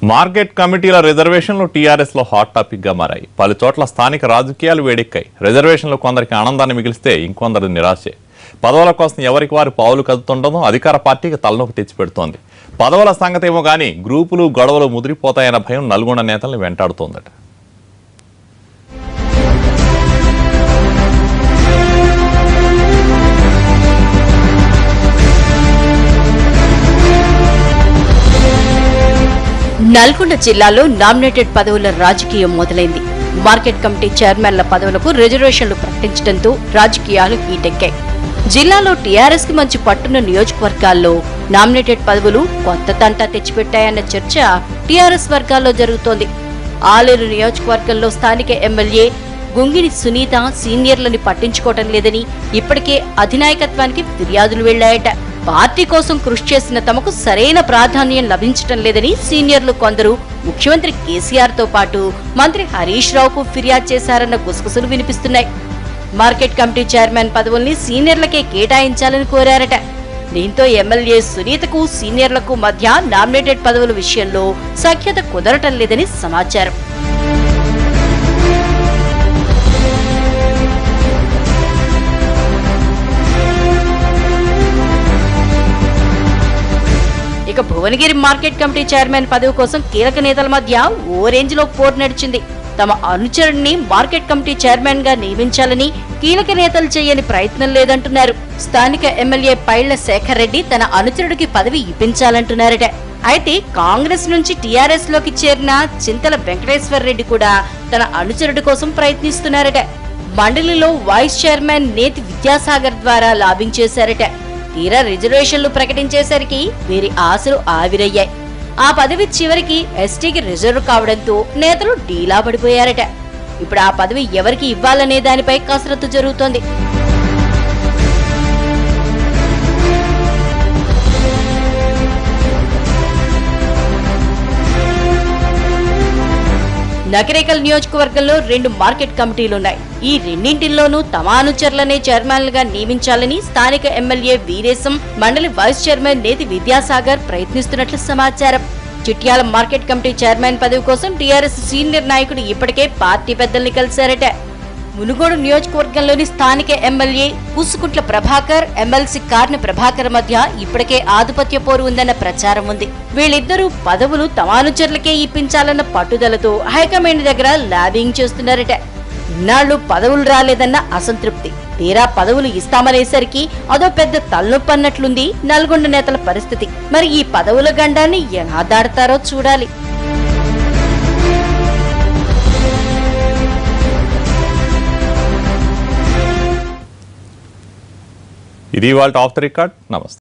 Market కమిటీల రిజర్వేషన్లు TRS లో హాట్ టాపిక్ గా మారాయి. పలు చోట్ల స్థానిక రాజకీయాలు వేడెక్కాయి. రిజర్వేషన్లు కొందరికి ఆనందాన్ని మిగిలిస్తే ఇంకొందరు నిరాశే. పదవుల కోసం ఎవరికి వారు పావులు కదుతుండడం అధికార పార్టీకి తలనొప్పి తెచ్చిపెడుతోంది. పదవుల సంగతి ఏమో గానీ గ్రూపులు గొడవలు ముదిరిపోతాయన్న భయం నల్గొండ నేతల్ని వెంటాడుతోందట. నల్గొండ జిల్లాలో నామినేటెడ్ పదవుల రాజకీయం మొదలైంది. మార్కెట్ కమిటీ చైర్మన్ల పదవులకు రిజర్వేషన్లు ప్రకటించడంతో రాజకీయాలు హీటెక్కాయి. జిల్లాలో టీఆర్ఎస్ కి మంచి పట్టున్న నియోజకవర్గాల్లో నామినేటెడ్ పదవులు కొత్త తంటా తెచ్చిపెట్టాయన్న చర్చ టీఆర్ఎస్ వర్గాల్లో జరుగుతోంది. ఆలేరు నియోజకవర్గంలో స్థానిక ఎమ్మెల్యే గుంగిని సునీత సీనియర్లని పట్టించుకోవటం లేదని ఇప్పటికే అధినాయకత్వానికి ఫిర్యాదులు వెళ్లాయట. పార్టీ కోసం కృషి చేసిన తమకు సరైన ప్రాధాన్యం లభించటం లేదని సీనియర్లు కొందరు ముఖ్యమంత్రి కేసీఆర్ తో పాటు మంత్రి హరీష్ రావుకు ఫిర్యాదు చేశారన్న గుసగుసలు వినిపిస్తున్నాయి. మార్కెట్ కమిటీ చైర్మన్ పదవుల్ని సీనియర్లకే కేటాయించాలని కోరారట. దీంతో ఎమ్మెల్యే సునీతకు సీనియర్లకు మధ్య నామినేటెడ్ పదవుల విషయంలో సఖ్యత కుదరటం లేదని సమాచారం. ఇక భువనగిరి మార్కెట్ కమిటీ చైర్మన్ పదవి కోసం కీలక నేతల మధ్య ఓ రేంజ్ లో పోరు నడిచింది. తమ అనుచరుడిని మార్కెట్ కమిటీ చైర్మన్ గా నియమించాలని కీలక నేతలు చేయని ప్రయత్నం లేదంటున్నారు. స్థానిక ఎమ్మెల్యే పైళ్ల శేఖర్ రెడ్డి తన అనుచరుడికి పదవి ఇప్పించాలంటున్నారట. అయితే కాంగ్రెస్ నుంచి టీఆర్ఎస్ లోకి చేరిన చింతల వెంకటేశ్వర్ రెడ్డి కూడా తన అనుచరుడి కోసం ప్రయత్నిస్తున్నారట. మండలిలో వైస్ చైర్మన్ నేతి విద్యాసాగర్ ద్వారా లాబింగ్ చేశారట. తీరా రిజర్వేషన్లు ప్రకటించేసరికి వీరి ఆశలు ఆవిరయ్యాయి. ఆ పదవి చివరికి ఎస్టీకి రిజర్వ్ కావడంతో నేతలు డీలా పడిపోయారట. ఇప్పుడు ఆ పదవి ఎవరికి ఇవ్వాలనే దానిపై కసరత్తు జరుగుతోంది. నకరేకల్ నియోజకవర్గంలో 2 మార్కెట్ కమిటీలున్నాయి. ఈ రెండింటిల్లోనూ తమ అనుచరులనే చైర్మన్లుగా నియమించాలని స్థానిక ఎమ్మెల్యే వీరేశం, మండలి వైస్ చైర్మన్ నేతి విద్యాసాగర్ ప్రయత్నిస్తున్నట్లు సమాచారం. చిట్యాల మార్కెట్ కమిటీ చైర్మన్ పదవి కోసం టీఆర్ఎస్ సీనియర్ నాయకుడు ఇప్పటికే పార్టీ పెద్దల్ని కలిశారట. మునుగోడు నియోజకవర్గంలోని స్థానిక ఎమ్మెల్యే కూసుకుంట్ల ప్రభాకర్, ఎమ్మెల్సీ కార్ని ప్రభాకర్ మధ్య ఇప్పటికే ఆధిపత్య పోరు ఉందన్న ప్రచారం ఉంది. వీళ్ళిద్దరూ పదవులు తమ అనుచరులకే ఇప్పించాలన్న పట్టుదలతో హైకమాండ్ దగ్గర లాబింగ్ చేస్తున్నారట. ఇన్నాళ్లు పదవులు రాలేదన్న అసంతృప్తి, తీరా పదవులు ఇస్తామనేసరికి అదో పెద్ద తలనొప్పి అన్నట్లుంది నల్గొండ నేతల పరిస్థితి. మరి ఈ పదవుల గండాన్ని ఎలా దాడతారో చూడాలి. ఇది ఇవాల్టి ఆఫ్ ది రికార్డ్. నమస్తే.